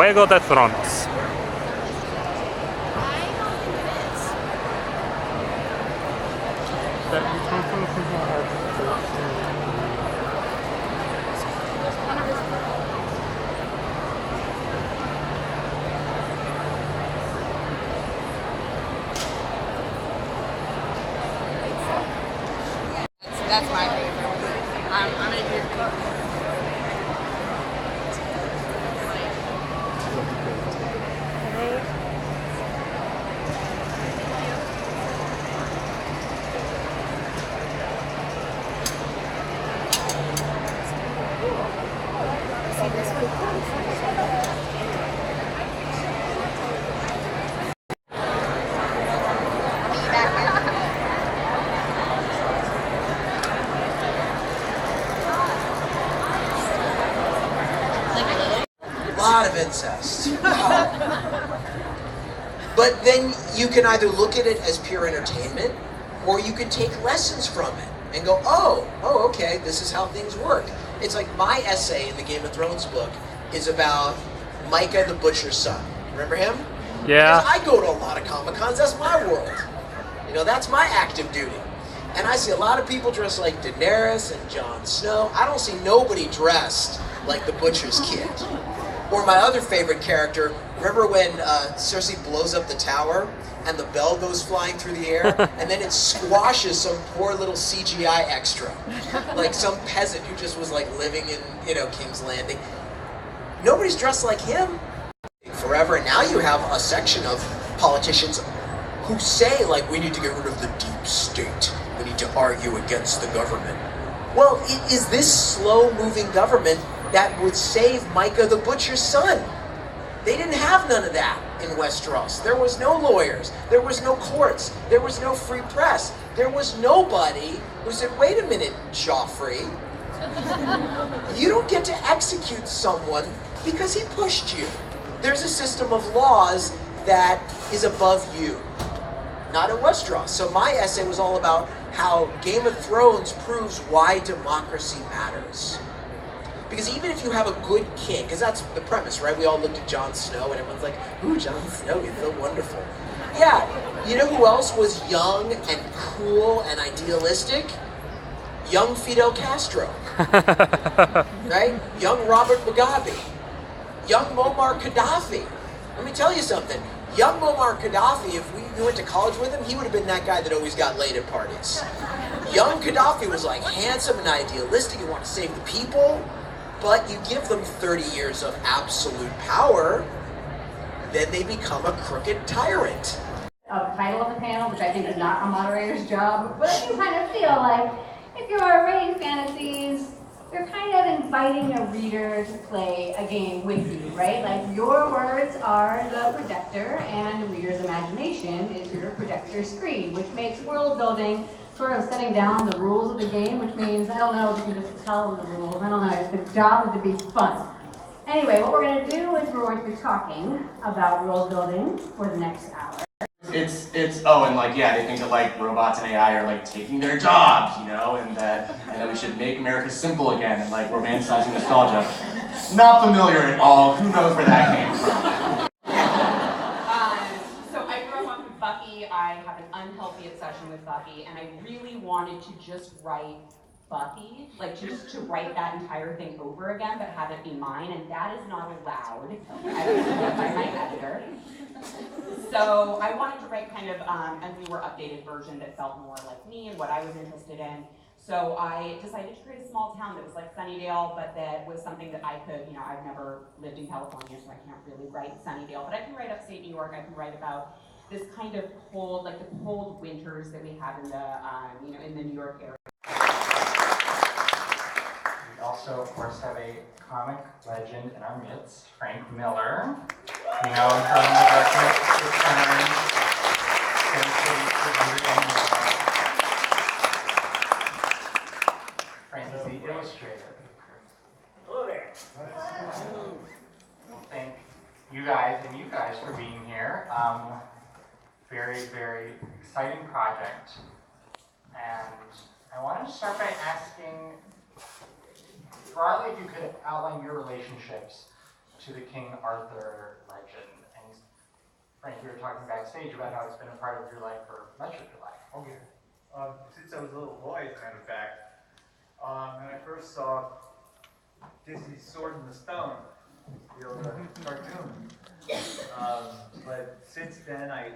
Juego de Thrones. That's my favorite. I'm gonna do lot of incest. But then you can either look at it as pure entertainment, or you can take lessons from it and go, oh, okay, this is how things work. It's like my essay in the Game of Thrones book is about Micah the Butcher's son. Remember him? Yeah. Because I go to a lot of Comic-Cons, that's my world. You know, that's my active duty. And I see a lot of people dressed like Daenerys and Jon Snow. I don't see nobody dressed like the Butcher's kid. Or my other favorite character, remember when Cersei blows up the tower and the bell goes flying through the air and then it squashes some poor little CGI extra, like some peasant who just was like living in, you know, King's Landing. Nobody's dressed like him forever, and now you have a section of politicians who say, like, we need to get rid of the deep state. We need to argue against the government. Well, it is this slow-moving government that would save Micah the Butcher's son. They didn't have none of that in Westeros. There was no lawyers. There was no courts. There was no free press. There was nobody who said, wait a minute, Joffrey. You don't get to execute someone because he pushed you. There's a system of laws that is above you. Not in Westeros. So my essay was all about how Game of Thrones proves why democracy matters. Because even if you have a good king, because that's the premise, right? We all looked at Jon Snow and everyone's like, ooh, Jon Snow, he's so wonderful. Yeah, you know who else was young and cool and idealistic? Young Fidel Castro, right? Young Robert Mugabe, young Muammar Gaddafi. Let me tell you something. Young Muammar Gaddafi, if we went to college with him, he would have been that guy that always got laid at parties. Young Gaddafi was like handsome and idealistic. He wanted to save the people. But you give them 30 years of absolute power, then they become a crooked tyrant. A title of the panel, which I think is not a moderator's job, but I do kind of feel like if you're writing fantasies, you're kind of inviting a reader to play a game with you, right? Like your words are the projector and the reader's imagination is your projector screen, which makes world building sort of setting down the rules of the game, which means, I don't know if you can just tell them the rules, I don't know, the job is to be fun. Anyway, what we're going to do is we're going to be talking about world building for the next hour. And like, yeah, they think that like robots and AI are like taking their jobs, you know, and that we should make America simple again and like romanticizing nostalgia. Not familiar at all. Who knows where that came from? So I grew up with Buffy. I have an unhealthy obsession with Buffy, and I really wanted to just write Buffy, like just to write that entire thing over again, but have it be mine, and that is not allowed. I was told by my editor. So I wanted to write kind of a newer, updated version that felt more like me and what I was interested in. So I decided to create a small town that was like Sunnydale, but that was something that I could, you know, I've never lived in California, so I can't really write Sunnydale, but I can write upstate New York. I can write about this kind of cold, like the cold winters that we have in the, you know, in the New York area. We also, of course, have a comic legend in our midst, Frank Miller. You know, from the Darkness Returns, Frank is the illustrator. Hello there. Thank you guys and you guys for being here. Very, very exciting project. And I wanted to start by asking, broadly, if you could outline your relationships to the King Arthur legend. And Frank, you were talking backstage about how it's been a part of your life for much of your life. Oh yeah. Since I was a little boy, as a matter of fact, when I first saw Disney's Sword in the Stone, the old cartoon. But since then, I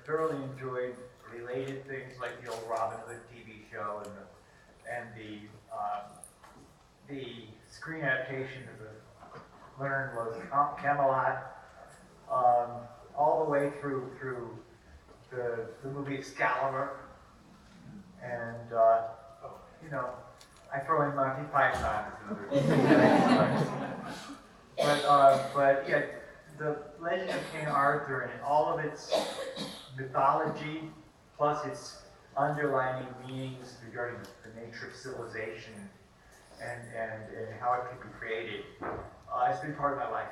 thoroughly enjoyed related things like the old Robin Hood TV show and the screen adaptation of the learned was Camelot, all the way through the movie Excalibur, and I throw in Monty Python as another. But yeah, the Legend of King Arthur and all of its mythology, plus its underlining meanings regarding the nature of civilization and how it can be created, has been part of my life.